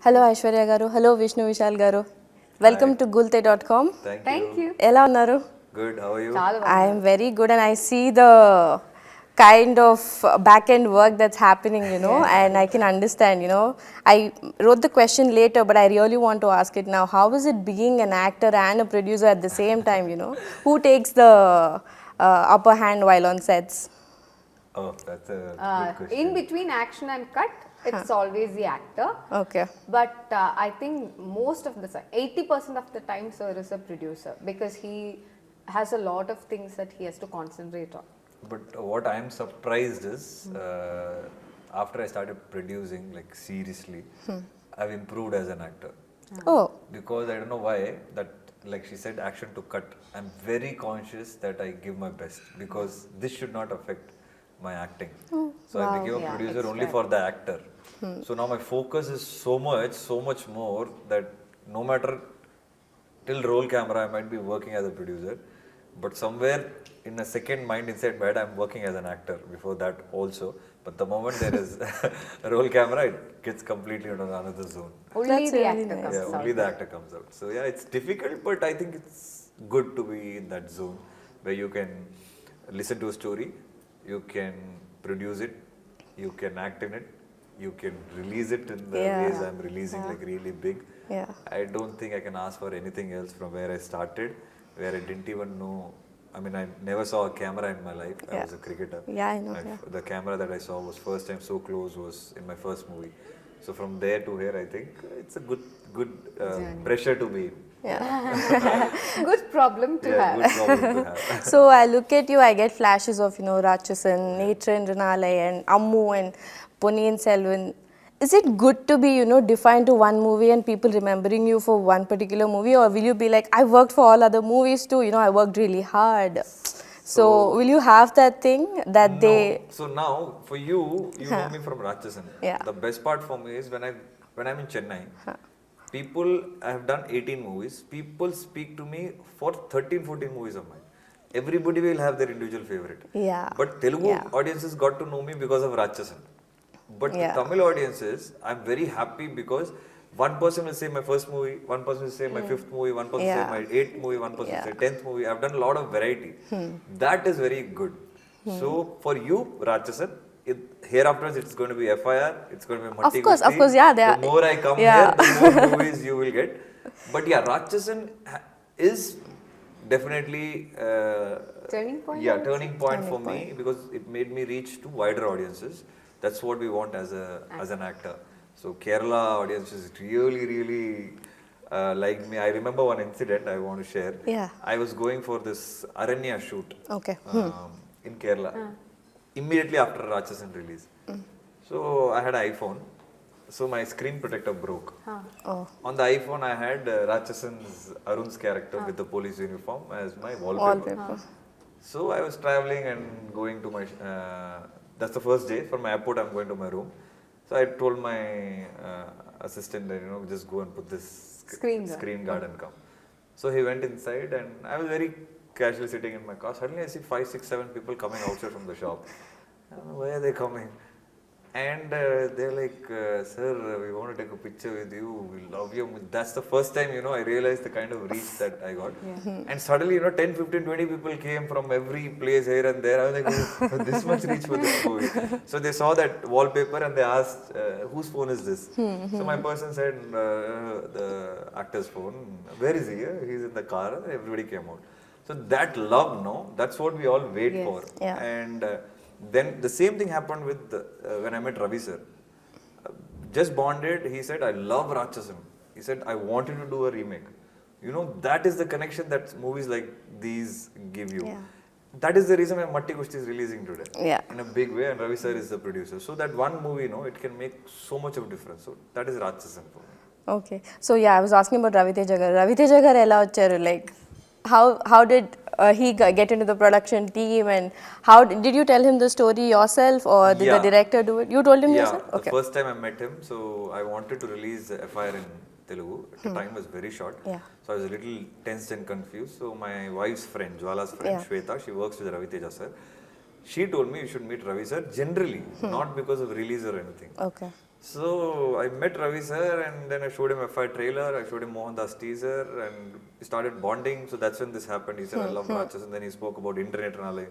Hello Aishwarya garu. Hello Vishnu Vishal garu. Welcome to Gulte.com. Thank you. Ela unnaru? Good, how are you? I am very good and I see the kind of back end work that's happening, and I can understand, I wrote the question later, but I really want to ask it now. How is it being an actor and a producer at the same time, Who takes the upper hand while on sets? Oh, that's a good question. In between action and cut, it's always the actor. Okay. But I think most of the time, 80% of the time, sir is a producer because he has a lot of things that he has to concentrate on. But what I am surprised is, after I started producing, like seriously, I've improved as an actor. Oh. Because I don't know why, that like she said, action to cut. I'm very conscious that I give my best because this should not affect my acting. So I became a producer only for the actor. So now my focus is so much more that no matter till roll camera I might be working as a producer, but somewhere in a second mind inside my head I'm working as an actor before that also. But the moment there is a roll camera, it gets completely into another zone. Only That's the really actor nice. comes Yeah, out. only the actor comes out. So yeah, it's difficult, but I think it's good to be in that zone where you can listen to a story, you can produce it, you can act in it, you can release it in the ways I'm releasing, like really big. Yeah. I don't think I can ask for anything else from where I started, where I didn't even know. I mean, I never saw a camera in my life. I was a cricketer. Yeah, I know. The camera that I saw was first time so close was in my first movie. So from there to here, I think it's a good pressure to be in. Good problem to Yeah, have. good problem to have. So I look at you, I get flashes of, Rachasan, Netran Ranalai and Ammu and Ponniyin Selvan. Is it good to be, defined to one movie and people remembering you for one particular movie, or will you be like, I worked for all other movies too, I worked really hard. So will you have that thing that they... So now, for you know me from Rachasan. Yeah. The best part for me is when I'm in Chennai, people, I have done 18 movies, people speak to me for 13, 14 movies of mine. Everybody will have their individual favorite. Yeah. But Telugu audiences got to know me because of Rachasan. But the Tamil audiences, I'm very happy because one person will say my first movie, one person will say my fifth movie, one person will say my 8th movie, one person will say 10th movie. I've done a lot of variety. That is very good. So for you, Rachasan, hereafter it's going to be FIR, it's going to be Matti Kusthi. Of course, yeah. The more I come here, the more movies you will get. But yeah, Rachasan is definitely Turning point? Yeah, turning point for me because it made me reach to wider audiences. That's what we want as an actor. So Kerala audiences really liked me. I remember one incident I want to share. Yeah. I was going for this Aranya shoot in Kerala immediately after Rachasan release. So I had an iPhone. So my screen protector broke. On the iPhone I had Rachasan's Arun's character with the police uniform as my wallpaper. So I was traveling and going to my, that's the first day. From my airport I'm going to my room. So I told my assistant that, just go and put this screen guard and come. So he went inside and I was very casually sitting in my car. Suddenly I see 5, 6, 7 people coming outside from the shop. I don't know, why are they coming? And they're like, sir, we want to take a picture with you. We love you. That's the first time, I realized the kind of reach that I got. And suddenly, 10, 15, 20 people came from every place here and there. I was like, oh, this much reach for this movie. So they saw that wallpaper and they asked, whose phone is this? So my person said, the actor's phone. Where is he? He's in the car. And everybody came out. So that love, that's what we all wait for. Yeah. And then the same thing happened with when I met Ravi sir. Just bonded, he said, I love Rachasan. He said, I wanted to do a remake. That is the connection that movies like these give you. Yeah. That is the reason why Matti Kusthi is releasing today. Yeah. In a big way, and Ravi sir is the producer. So that one movie, it can make so much of difference. So that is Rachasan for me. Okay. So yeah, I was asking about Ravi Tejagar. Ravi Tejagar ela vacharu, like how did he get into the production team, and how did you tell him the story yourself, or did the director do it? You told him yourself? The first time I met him, so I wanted to release FIR in Telugu. The time was very short. So I was a little tensed and confused. So my wife's friend, Jwala's friend, Shweta, she works with Ravi Teja sir. She told me you should meet Ravi sir generally, not because of release or anything. Okay. So I met Ravi sir, and then I showed him FI trailer, I showed him Mohan Das teaser, and we started bonding. So that's when this happened. He said, I love Ratchas, and then he spoke about Internet Ranale.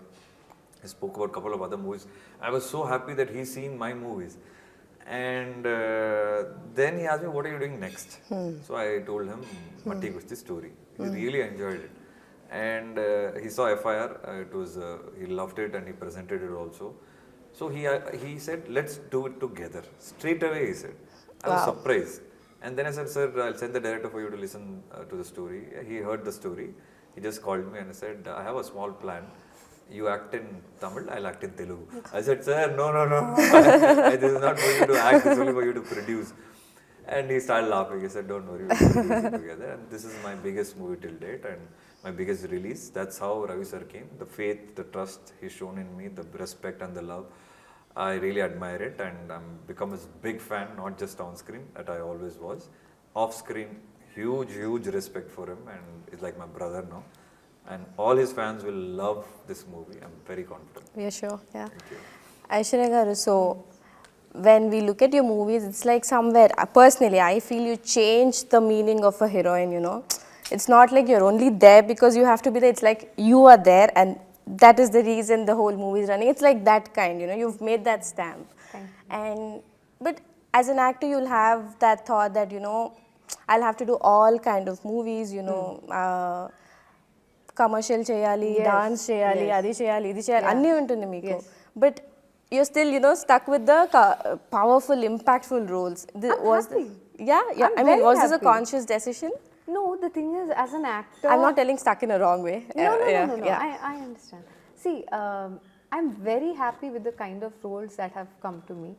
He spoke about a couple of other movies. I was so happy that he's seen my movies. And then he asked me, what are you doing next? So I told him, Matti Kusthi story. He really enjoyed it. And he saw FIR, he loved it and he presented it also. So he said, let's do it together. Straight away he said. I was surprised. And then I said, sir, I'll send the director for you to listen to the story. He heard the story. He just called me and I said, I have a small plan. You act in Tamil, I'll act in Telugu. I said, sir, no. This is not for you to act, it's only for you to produce. And he started laughing. He said, don't worry, we'll produce it together. And this is my biggest movie till date and my biggest release. That's how Ravi sir came. The faith, the trust he's shown in me, the respect and the love. I really admire it and I'm become a big fan, not just on screen, that I always was. Off screen, huge respect for him and he's like my brother now. And all his fans will love this movie. I'm very confident. We are sure, yeah. Thank you. Aishwarya garu, so when we look at your movies, it's like somewhere, personally, I feel you change the meaning of a heroine, you know. It's not like you're only there because you have to be there. It's like you are there and that is the reason the whole movie is running. It's like that kind, you know. You've made that stamp. But as an actor, you'll have that thought that, you know, I'll have to do all kind of movies, you know. Commercial cheyali, dance cheyali, adi cheyali, idi cheyali, anni untundi meeku. But you're still, you know, stuck with the powerful, impactful roles. Was this a conscious decision? No, the thing is, as an actor... I'm not telling stuck in a wrong way. No. I understand. See, I'm very happy with the kind of roles that have come to me.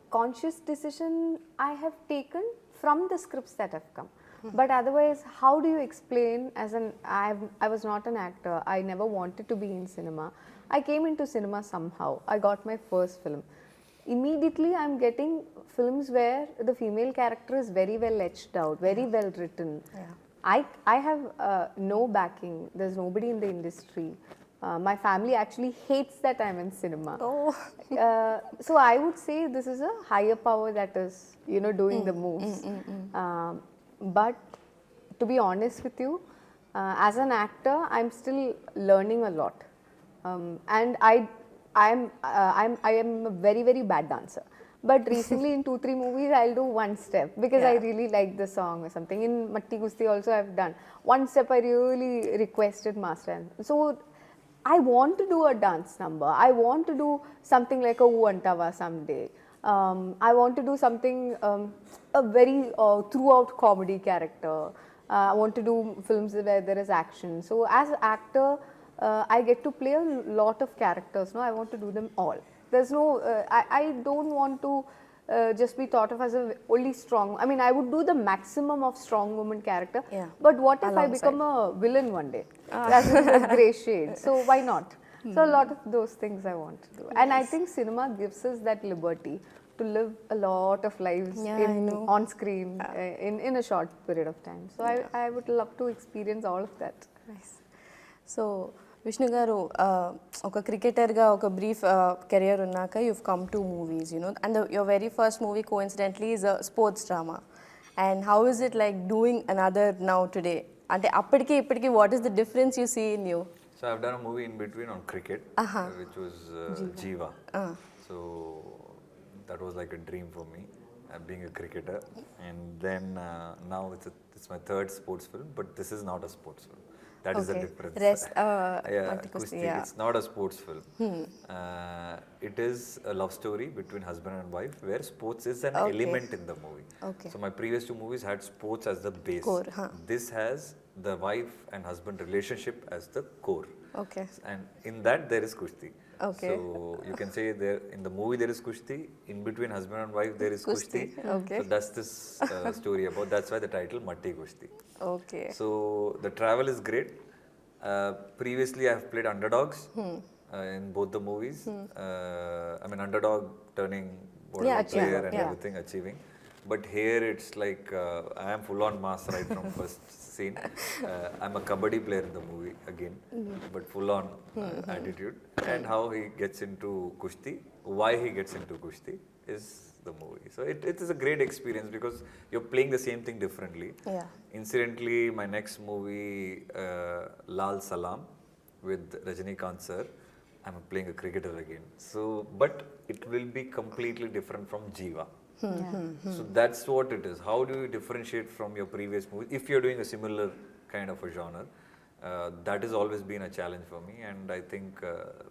Conscious decision I have taken from the scripts that have come. But otherwise, how do you explain I was not an actor, I never wanted to be in cinema. I came into cinema somehow, I got my first film. Immediately I'm getting films where the female character is very well etched out, very well written. I have no backing, there's nobody in the industry. My family actually hates that I'm in cinema. So I would say this is a higher power that is, you know, doing the moves. But to be honest with you, as an actor, I'm still learning a lot, and I am a very bad dancer. But recently in 2-3 movies, I'll do one step because I really like the song or something. In Matti Kusthi also, I've done one step. I really requested master, and so I want to do a dance number. I want to do something like a Uantava someday. I want to do something, a very throughout comedy character. I want to do films where there is action. So as an actor, I get to play a lot of characters. No, I want to do them all. There's no, I don't want to just be thought of as a only strong. I mean, I would do the maximum of strong woman character. But what if I become a villain one day? That's a grey shade. So why not? So a lot of those things I want to do. And I think cinema gives us that liberty to live a lot of lives on screen in a short period of time. So I would love to experience all of that. Nice. So Vishnu garu, oka cricketer ga oka brief career unnaka, you've come to movies, you know, and your very first movie coincidentally is a sports drama. And how is it like doing another now today? Ante appadiki ippadi, what is the difference you see in you? So I've done a movie in between on cricket, which was Jiva. So that was like a dream for me, being a cricketer. And then now it's my third sports film, but this is not a sports film. That is the difference. Kusti, it's not a sports film. It is a love story between husband and wife where sports is an element in the movie. So my previous 2 movies had sports as the base. Core, this has the wife and husband relationship as the core. And in that there is Kusti. So you can say there in the movie there is Kushti, in between husband and wife there is Kushti. So that's this story about, that's why the title Matti Kusthi. So the travel is great. Previously I have played underdogs in both the movies. I mean underdog turning player and everything, achieving. But here it's like I am full on mass right from first scene. I'm a kabaddi player in the movie again, but full on attitude. And how he gets into Kushti, why he gets into Kushti is the movie. So it is a great experience because you're playing the same thing differently. Yeah. Incidentally, my next movie, Lal Salam, with Rajinikanth sir, I'm playing a cricketer again. So, but it will be completely different from Jiva. So that's what it is. How do you differentiate from your previous movie if you're doing a similar kind of a genre? That has always been a challenge for me, and I think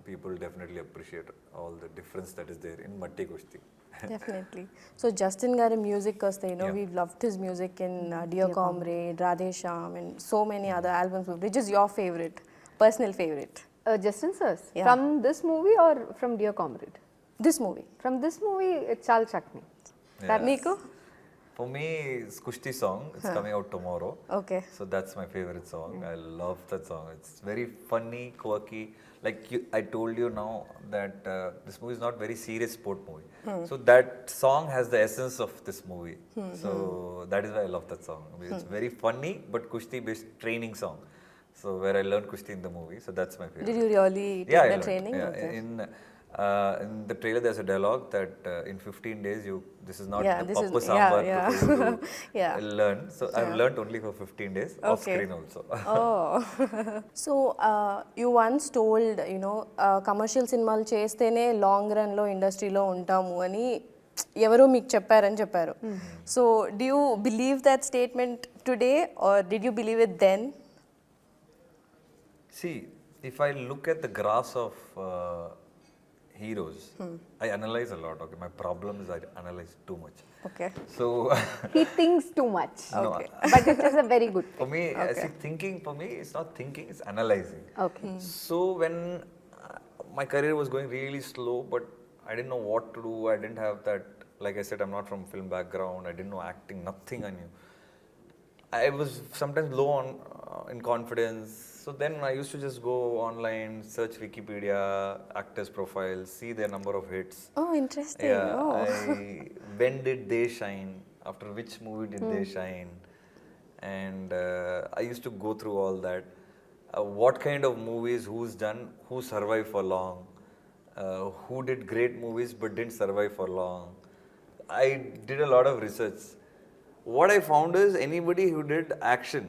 people definitely appreciate all the difference that is there in Matti Kusthi. Definitely. So Justin Gari music koste, Yeah. we've loved his music in Dear Comrade, Radhe Shyam, and so many other albums. Which is your favorite, personal favorite? Justin Sirs, Yeah. from this movie or from Dear Comrade? This movie. From this movie, it's Chal Chakni. Yeah. Niku? For me, it's Kushti song. It's coming out tomorrow. Okay. So that's my favorite song. I love that song. It's very funny, quirky. Like I told you now that this movie is not very serious sport movie. So that song has the essence of this movie. So that is why I love that song. I mean, it's very funny but Kushti based training song. So where I learned Kushti in the movie. So that's my favorite. Did you really take Yeah, I the learned. training? Yeah. Okay. In the trailer, there's a dialogue that in 15 days, this is not Yeah, the this is- papa yeah, sambar yeah. for you to Yeah. learn. So I've learned only for 15 days, off Okay. screen also. Oh. So you once told, commercial సినిమాలు చేస్తేనే long రన్లో ఇండస్ట్రీలో ఉంటాము అని ఎవరో మీకు చెప్పారని చెప్పారు. So do you believe that statement today or did you believe it then? See, if I look at the graphs of heroes, I analyze a lot. Okay, my problem is I analyze too much. Okay. So He thinks too much. no, But it is a very good for thing. me, see, thinking for me, it's not thinking, it's analyzing. Okay. So when my career was going really slow, but I didn't know what to do. I didn't have that. Like I said, I'm not from film background. I didn't know acting. Nothing I knew. I was sometimes low on in confidence. So then I used to just go online, search Wikipedia, actors' profiles, see their number of hits. Oh, interesting. Yeah, Oh. when did they shine? After which movie did they shine? And I used to go through all that. What kind of movies, who's done, who survived for long, who did great movies but didn't survive for long. I did a lot of research. What I found is anybody who did action,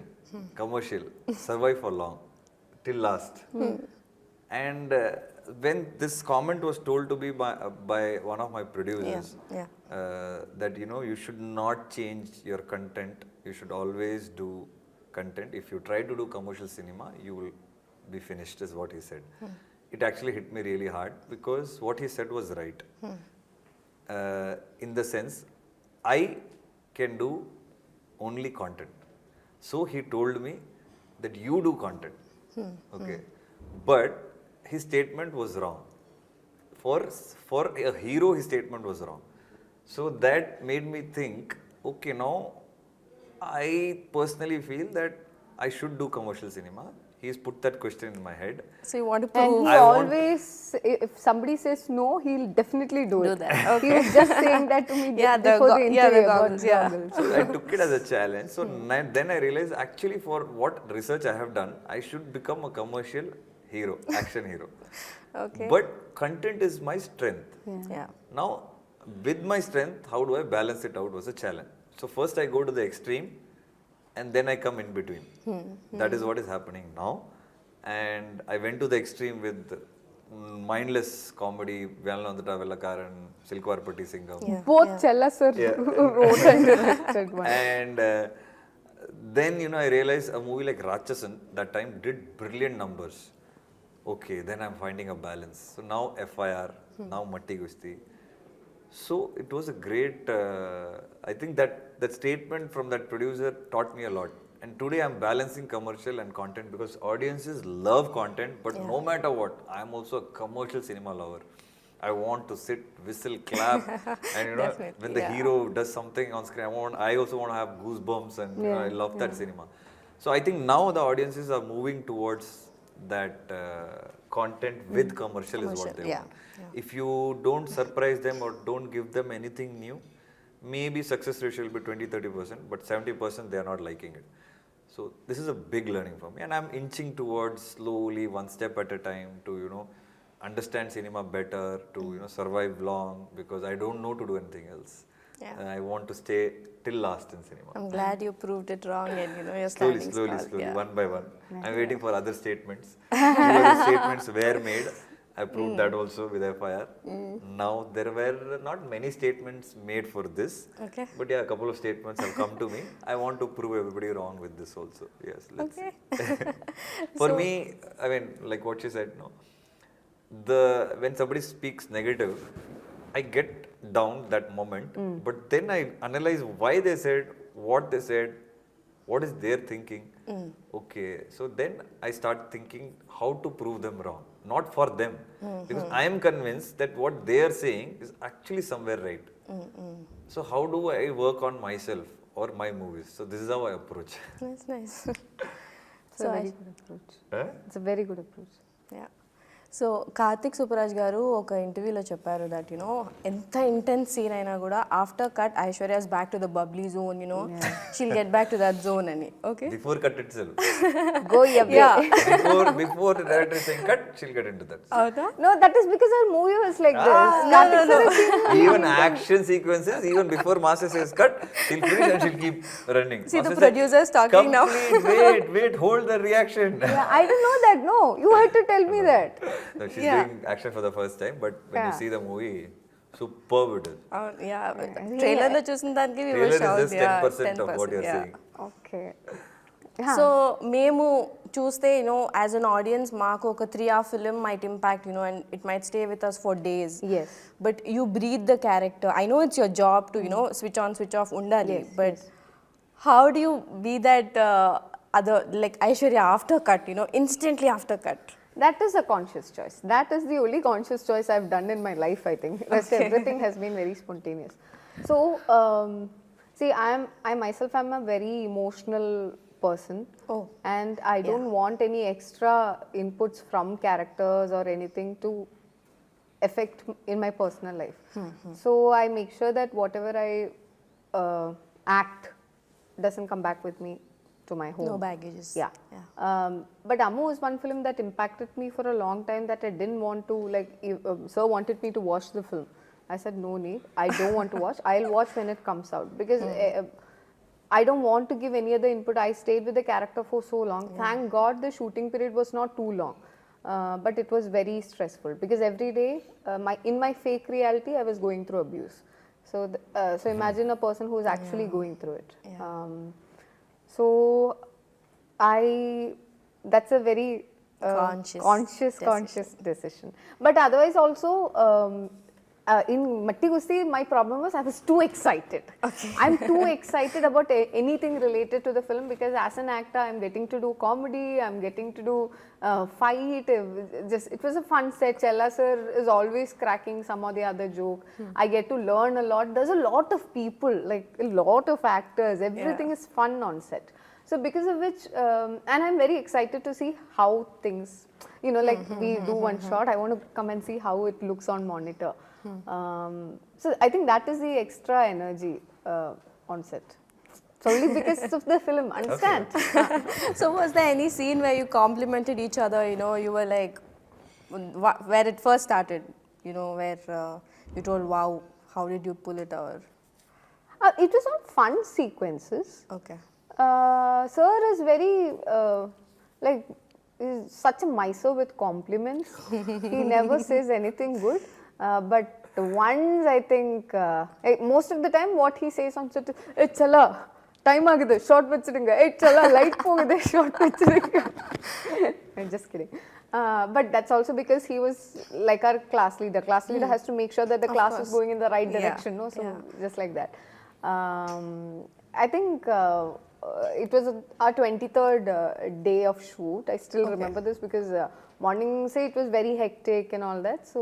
commercial, survived for long, till last. And when this comment was told to me by one of my producers, Yeah, that you should not change your content, you should always do content. If you try to do commercial cinema, you will be finished, is what he said. It actually hit me really hard because what he said was right. In the sense, I can do only content. So he told me that you do content. Okay. But his statement was wrong. For a hero, his statement was wrong. So that made me think, okay, now I personally feel that I should do commercial cinema. He's put that question in my head. So you want to And prove he I want- always, if somebody says no, he'll definitely do Do it. that. He was just saying that to me Yeah, the before the the interview about goggles, yeah. goggles. So I took it as a challenge. So then I realized actually for what research I have done, I should become a commercial hero, action hero. Okay. But content is my strength. Yeah. Now, with my strength, how do I balance it out was a challenge. So first I go to the extreme and then I come in between. That is what is happening now. And I went to the extreme with mindless comedy, Vyalanandata Vellakaran, Silkvarpatti Singham. Yeah. Both Chella sir wrote and directed one. And then, I realized a movie like Ratchasan that time did brilliant numbers. Okay, then I'm finding a balance. So now FIR, now Matti Kusthi. So it was a great, I think that statement from that producer taught me a lot. And today I'm balancing commercial and content because audiences love content, but no matter what, I'm also a commercial cinema lover. I want to sit, whistle, clap, and Definitely, when the hero does something on screen, I also want to have goosebumps, and I love that cinema. So I think now the audiences are moving towards that content with commercial is what they Yeah, want. If you don't surprise them or don't give them anything new, maybe success ratio will be 20-30%, but 70% they are not liking it. So this is a big learning for me, and I'm inching towards slowly, one step at a time, to understand cinema better, to survive long, because I don't know to do anything else. Yeah. I want to stay till last in cinema. I'm glad you proved it wrong, and you're Slowly, standing tall. Yeah. one by one. I'm waiting for other statements. The statements were made. I proved that also with FIR. Now there were not many statements made for this, Okay. but yeah, a couple of statements have come to me. I want to prove everybody wrong with this also. Yes, let's see. For me, I mean, like what she said, no. When somebody speaks negative, I get down that moment, but then I analyze why they said, what is their thinking. Okay, so then I start thinking how to prove them wrong, not for them, because I am convinced that what they are saying is actually somewhere right. So how do I work on myself or my movies? So this is how I approach. That's nice. It's a very good approach. It's a very good approach. Yeah. So Karthik Subbaraj గారు ఒక ఇంటర్వ్యూలో చెప్పారు that ఎంత intense scene అయినా కూడా after cut Aishwarya's back to the bubbly zone she'll get back to that zone అని okay before cut itself. Go yeah. Before the director is saying cut, she'll get into that. No, that is because our movie was like this. No. Even action sequences, even before Master says cut, she'll finish and she'll keep running. See, Master the producer's said, talking now. Wait, hold the reaction. Yeah, I didn't know that. No, you had to tell me that. No, she's doing action for the first time, but when you see the movie, superb it is. ట్రైలర్లో చూసిన దానికి we were Trailer is shocked. just 10% of 10%, what you're yeah. saying. Okay. So మేము చూస్తే as an audience మాకు ఒక 3-hour film might impact and it might stay with us for days Yes. But you breathe the character I know it's your job to switch on switch off ఉండాలి but how do you be that other like Aishwarya after cut instantly after cut That is a conscious choice. That is the only conscious choice I've done in my life, I think. Rest everything has been very spontaneous. So, see, I myself am a very emotional person. Oh. And I don't want any extra inputs from characters or anything to affect in my personal life. So, I make sure that whatever I act doesn't come back with me to my home. No baggages. Yeah. But Ammu is one film that impacted me for a long time that I didn't want to, like, sir wanted me to watch the film. I said, no need, I don't want to watch. I'll watch when it comes out because I don't want to give any other input. I stayed with the character for so long. Thank God the shooting period was not too long. But it was very stressful because every day, in my fake reality, I was going through abuse. So imagine a person who is actually going through it. So that's a very conscious decision. But otherwise also, in Matti Kusthi, my problem was I was too excited. Okay. I'm too excited about anything related to the film because as an actor, I'm getting to do comedy, I'm getting to do fight. It was a fun set. Chella sir is always cracking some or the other joke. I get to learn a lot. There's a lot of people, like a lot of actors. Everything is fun on set. So because of which, and I'm very excited to see how things, like we do one shot, I want to come and see how it looks on monitor. So I think that is the extra energy on set. It's only because of the film, understand? Okay. So was there any scene where you complimented each other, you were like, where it first started, where you told, wow, how did you pull it out? It was all fun sequences. Okay. Sir is very, he's such a miser with compliments. He never says anything good. But once I think, most of the time what he says on set is, hey chala, time agide, short vechidunga, hey chala, light pogide, short vechidunga. I'm just kidding. But that's also because he was like our class leader. Class leader has to make sure that the class is going in the right direction, no? So just like that. I think it was our 23rd day of shoot. I still remember this because morning say it was very hectic and all that. So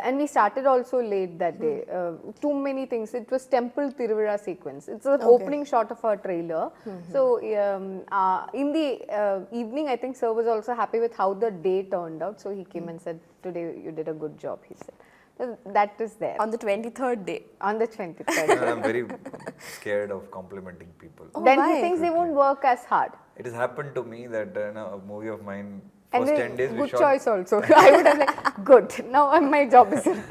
and we started also late that day. Too many things. It was Temple Tiruvira sequence. It's the opening shot of our trailer. So in the evening, I think sir was also happy with how the day turned out. So he came and said, "Today you did a good job," he said. That is there. On the 23rd day. On the 23rd. I'm very scared of complimenting people. Then why? he thinks they won't work as hard. It has happened to me that a movie of mine, And first then 10 days we good shot. choice also. I would have like, good. Now my job is done.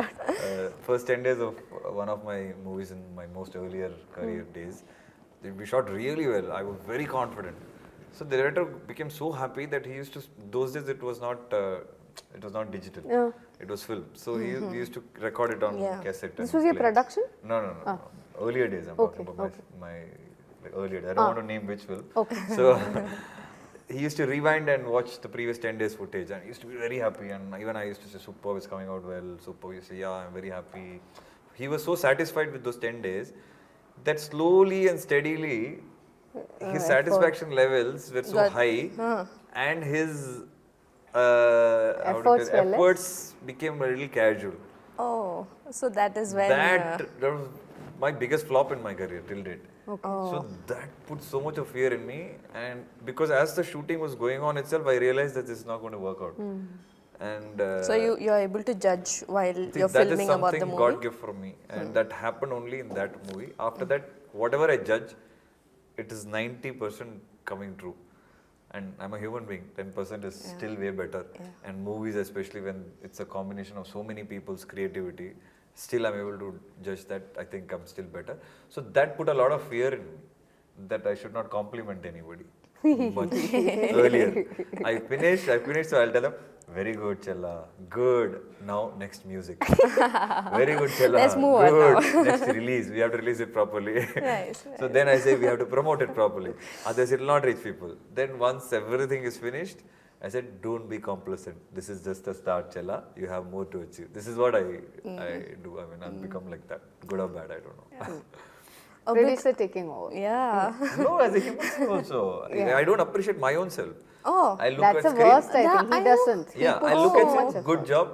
First 10 days of one of my movies in my most earlier career days, we shot really well. I was very confident. So the director became so happy that he used to, those days it was not digital. Yeah. It was film. So we used to record it on cassette. This and was your play it. production? No. Earlier days, I'm talking about my like earlier days. I don't want to name which film. Okay. So he used to rewind and watch the previous 10 days footage and he used to be very happy. And even I used to say, superb, it's coming out well. Superb, you say, yeah, I'm very happy. He was so satisfied with those 10 days that slowly and steadily his satisfaction levels were so high and his efforts became a little casual. Oh, so that is when... That was my biggest flop in my career till date. Okay. So that put so much of fear in me, and because as the shooting was going on itself, I realized that this is not going to work out. And so you're able to judge while you're filming about the movie? That is something God gave for me, and that happened only in that movie. After that, whatever I judge, it is 90% coming true. And I'm a human being, 10% is still way better. And movies, especially when it's a combination of so many people's creativity, still I'm able to judge that I think I'm still better. So that put a lot of fear in me, that I should not compliment anybody much earlier. I finished, so I'll tell them, very good Chella, good, now next music. Very good Chella, let's move good, on now. next release, we have to release it properly. Nice. So then I say we have to promote it properly, otherwise it will not reach people. Then once everything is finished, I said, don't be complacent. This is just the start, Chella. You have more to achieve. This is what I do. I mean, I've become like that. Good or bad, I don't know. Producer taking over. Yeah. No, as a human being also. I don't appreciate my own self. Oh, I look that's at the screen. worst, I think. He doesn't. Yeah, He I puts look so at much say, effort. good job,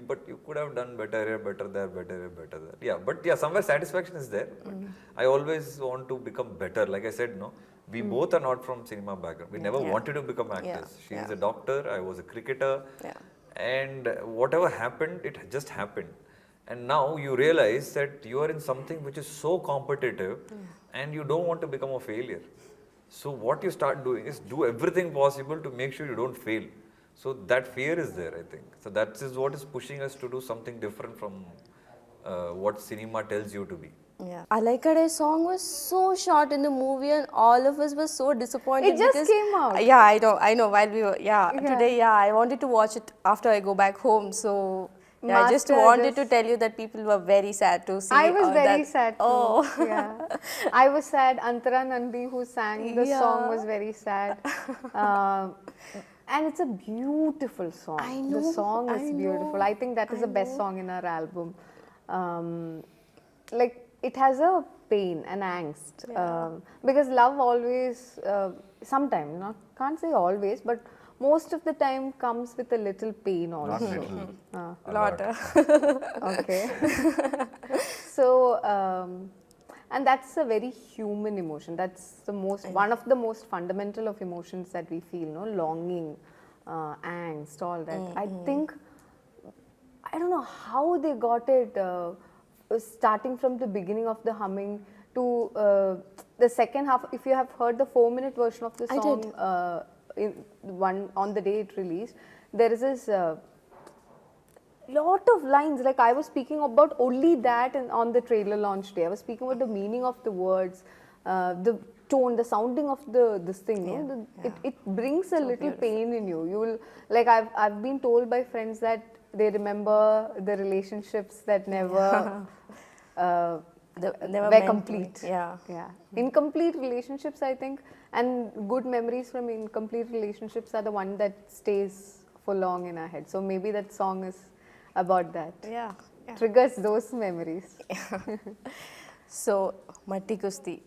but you could have done better here, better there, better here, better there. Yeah, but yeah, somewhere satisfaction is there. But I always want to become better. Like I said, no, we both are not from cinema background. We never wanted to become actors. She is a doctor, I was a cricketer. And whatever happened, it just happened. And now you realize that you are in something which is so competitive and you don't want to become a failure. So what you start doing is do everything possible to make sure you don't fail. So that fear is there, I think. So that is what is pushing us to do something different from what cinema tells you to be. Yeah. Alaikade song was so short in the movie and all of us were so disappointed. It just came out. Yeah, I know. While we were, today, I wanted to watch it after I go back home. So, I just wanted to tell you that people were very sad to see. I was very sad too. Oh. Yeah. I was sad. Antara Nandi, who sang the song, was very sad. And it's a beautiful song. I know, the song is I beautiful. know, I think that is the best song in our album. Like, it has a pain, an angst. Because love always, sometimes, can't say always, but most of the time comes with a little pain also. Not little. A lot. Okay. So, and that's a very human emotion. That's the one of the most fundamental of emotions that we feel, longing, angst, all that. I think, I don't know how they got it, starting from the beginning of the humming to the second half. If you have heard the 4-minute version of the song, on the day it released, there is this lot of lines. Like, I was speaking about only that on the trailer launch day. I was speaking about the meaning of the words, the tone, the sounding of this thing. It brings a little pain in you. You will, like, I've been told by friends that they remember the relationships that never were complete. Yeah. Incomplete relationships, I think, and good memories from incomplete relationships are the one that stays for long in our head. So maybe that song is about that. Yeah. Triggers those memories. So, Matti Kusthi,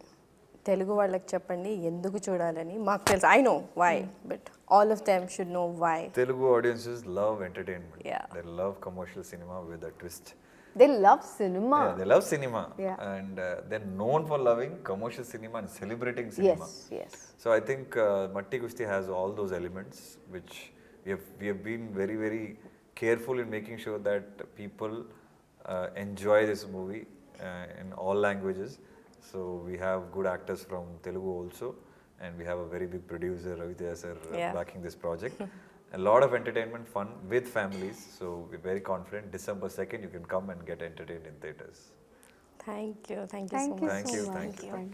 Telugu vallaki cheppandi enduku chudalani. Maaku telusu, I know why, but all of them should know why. Telugu audiences love entertainment. Yeah. They love commercial cinema with a twist. They love cinema. Yeah, they love cinema. Yeah. And they're known for loving commercial cinema and celebrating cinema. Yes. So I think Matti Kusthi has all those elements which we have been very, very careful in making sure that people enjoy this movie in all languages. So we have good actors from Telugu also, and we have a very big producer, Ravitya sir, backing this project. A lot of entertainment, fun with families. So we're very confident. December 2nd, you can come and get entertained in theaters. Thank you so much. Thank you. Thank you.